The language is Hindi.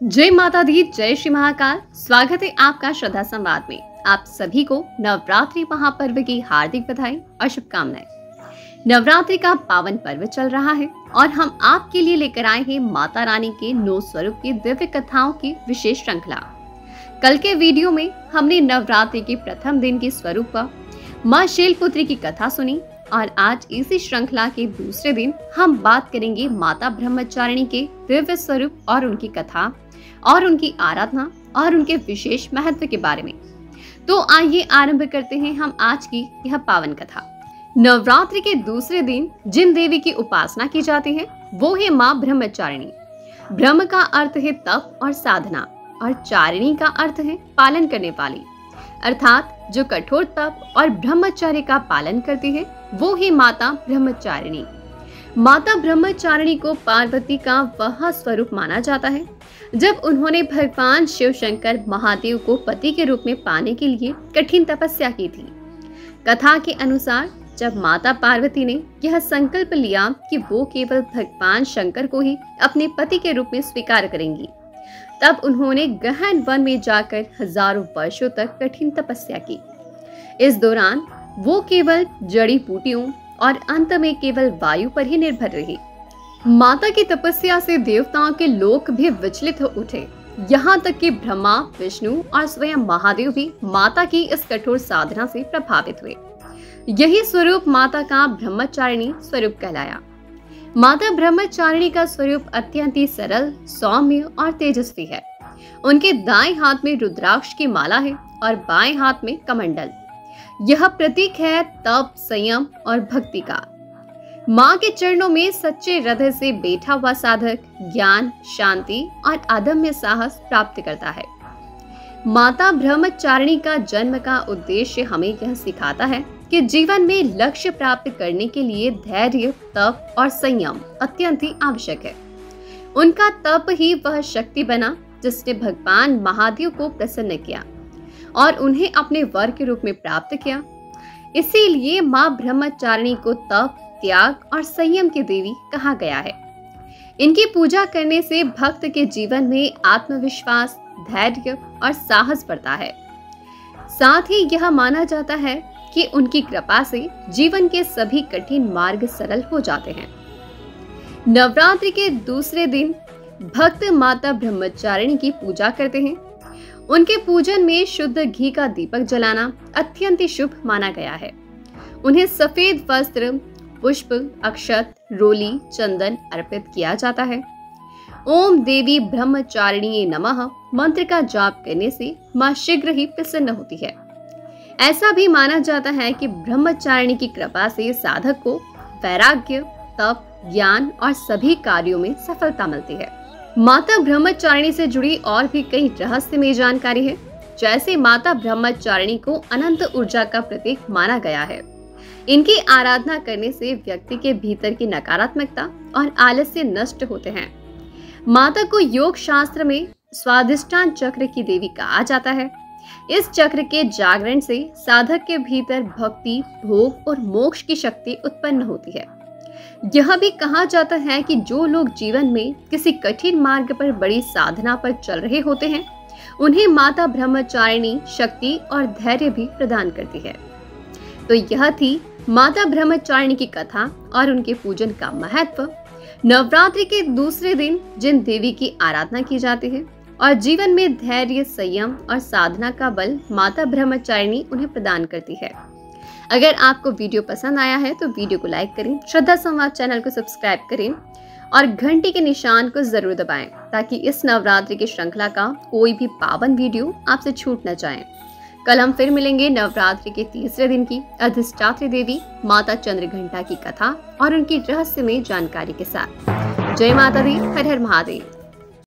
जय माता दी, जय श्री महाकाल। स्वागत है आपका श्रद्धा संवाद में। आप सभी को नवरात्रि महापर्व की हार्दिक बधाई और शुभकामनाएं। नवरात्रि का पावन पर्व चल रहा है और हम आपके लिए लेकर आए हैं माता रानी के 9 स्वरूप की दिव्य कथाओं की विशेष श्रृंखला। कल के वीडियो में हमने नवरात्रि के प्रथम दिन की स्वरूप माँ शैलपुत्री की कथा सुनी और आज इसी श्रृंखला के दूसरे दिन हम बात करेंगे माता ब्रह्मचारिणी के दिव्य स्वरूप और उनकी कथा और उनकी आराधना और उनके विशेष महत्व के बारे में। तो आइए आरंभ करते हैं हम आज की यह पावन कथा। नवरात्रि के दूसरे दिन जिन देवी की उपासना की जाती है वो है माँ ब्रह्मचारिणी। ब्रह्म का अर्थ है तप और साधना और चारिणी का अर्थ है पालन करने वाली, अर्थात जो कठोर तप और ब्रह्मचर्य का पालन करती है वो ही माता ब्रह्मचारिणी। माता ब्रह्मचारिणी को पार्वती का वह स्वरूप माना जाता है जब उन्होंने भगवान शिव शंकर महादेव को पति के रूप में पाने के लिए कठिन तपस्या की थी। कथा के अनुसार जब माता पार्वती ने यह संकल्प लिया कि वो केवल भगवान शंकर को ही अपने पति के रूप में स्वीकार करेंगी, तब उन्होंने गहन वन में जाकर हजारों वर्षों तक कठिन तपस्या की। इस दौरान वो केवल जड़ी बूटियों और अंत में केवल वायु पर ही निर्भर रही। माता की तपस्या से देवताओं के लोक भी विचलित हो उठे, यहाँ तक कि ब्रह्मा, विष्णु और स्वयं महादेव भी माता की इस कठोर साधना से प्रभावित हुए। यही स्वरूप माता का ब्रह्मचारिणी स्वरूप कहलाया। माता ब्रह्मचारिणी का स्वरूप अत्यंत ही सरल, सौम्य और तेजस्वी है। उनके दाएं हाथ में रुद्राक्ष की माला है और बाएं हाथ में कमंडल। यह प्रतीक है तप, संयम और भक्ति का। माँ के चरणों में सच्चे हृदय से बैठा हुआ साधक ज्ञान, शांति और अदम्य साहस प्राप्त करता है। माता ब्रह्मचारिणी का जन्म का उद्देश्य हमें यह सिखाता है कि जीवन में लक्ष्य प्राप्त करने के लिए धैर्य, तप और संयम अत्यंत ही आवश्यक है। उनका तप ही वह शक्ति बना जिसने भगवान महादेव को प्रसन्न किया और उन्हें अपने वर के रूप में प्राप्त किया। इसीलिए माँ ब्रह्मचारिणी को तप, त्याग और संयम की देवी कहा गया है। इनकी पूजा करने से भक्त के जीवन में आत्मविश्वास, धैर्य और साहस बढ़ता है। साथ ही यह माना जाता है कि उनकी कृपा से जीवन के सभी कठिन मार्ग सरल हो जाते हैं। नवरात्रि के दूसरे दिन भक्त माता ब्रह्मचारिणी की पूजा करते हैं। उनके पूजन में शुद्ध घी का दीपक जलाना अत्यंत शुभ माना गया है। उन्हें सफेद वस्त्र, पुष्प, अक्षत, रोली, चंदन अर्पित किया जाता है। ओम देवी ब्रह्मचारिणी नमः मंत्र का जाप करने से मां शीघ्र ही प्रसन्न होती है। ऐसा भी माना जाता है कि ब्रह्मचारिणी की कृपा से साधक को वैराग्य, तप, ज्ञान और सभी कार्यों में सफलता मिलती है। माता ब्रह्मचारिणी से जुड़ी और भी कई रहस्यमय जानकारी है। जैसे माता ब्रह्मचारिणी को अनंत ऊर्जा का प्रतीक माना गया है। इनकी आराधना करने से व्यक्ति के भीतर की नकारात्मकता और आलस्य नष्ट होते हैं। माता को योग शास्त्र में स्वादिष्टान चक्र की देवी कहा जाता है। इस चक्र के जागरण से साधक के भीतर भक्ति, भोग और मोक्ष की शक्ति उत्पन्न होती है। यह भी कहा जाता है कि जो लोग जीवन में किसी कठिन मार्ग पर बड़ी साधना पर चल रहे होते हैं, उन्हें माता ब्रह्मचारिणी शक्ति और धैर्य भी प्रदान करती है। तो यह थी माता ब्रह्मचारिणी की कथा और उनके पूजन का महत्व। नवरात्रि के दूसरे दिन जिन देवी की आराधना की जाती है और जीवन में धैर्य, संयम और साधना का बल माता ब्रह्मचारिणी उन्हें प्रदान करती है। अगर आपको वीडियो पसंद आया है तो वीडियो को लाइक करें, श्रद्धा संवाद चैनल को सब्सक्राइब करें और घंटी के निशान को जरूर दबाएं ताकि इस नवरात्रि की श्रृंखला का कोई भी पावन वीडियो आपसे छूट न जाए। कल हम फिर मिलेंगे नवरात्रि के तीसरे दिन की अधिष्ठात्री देवी माता चंद्रघंटा की कथा और उनकी रहस्यमय जानकारी के साथ। जय माता दी, हर हर महादेव।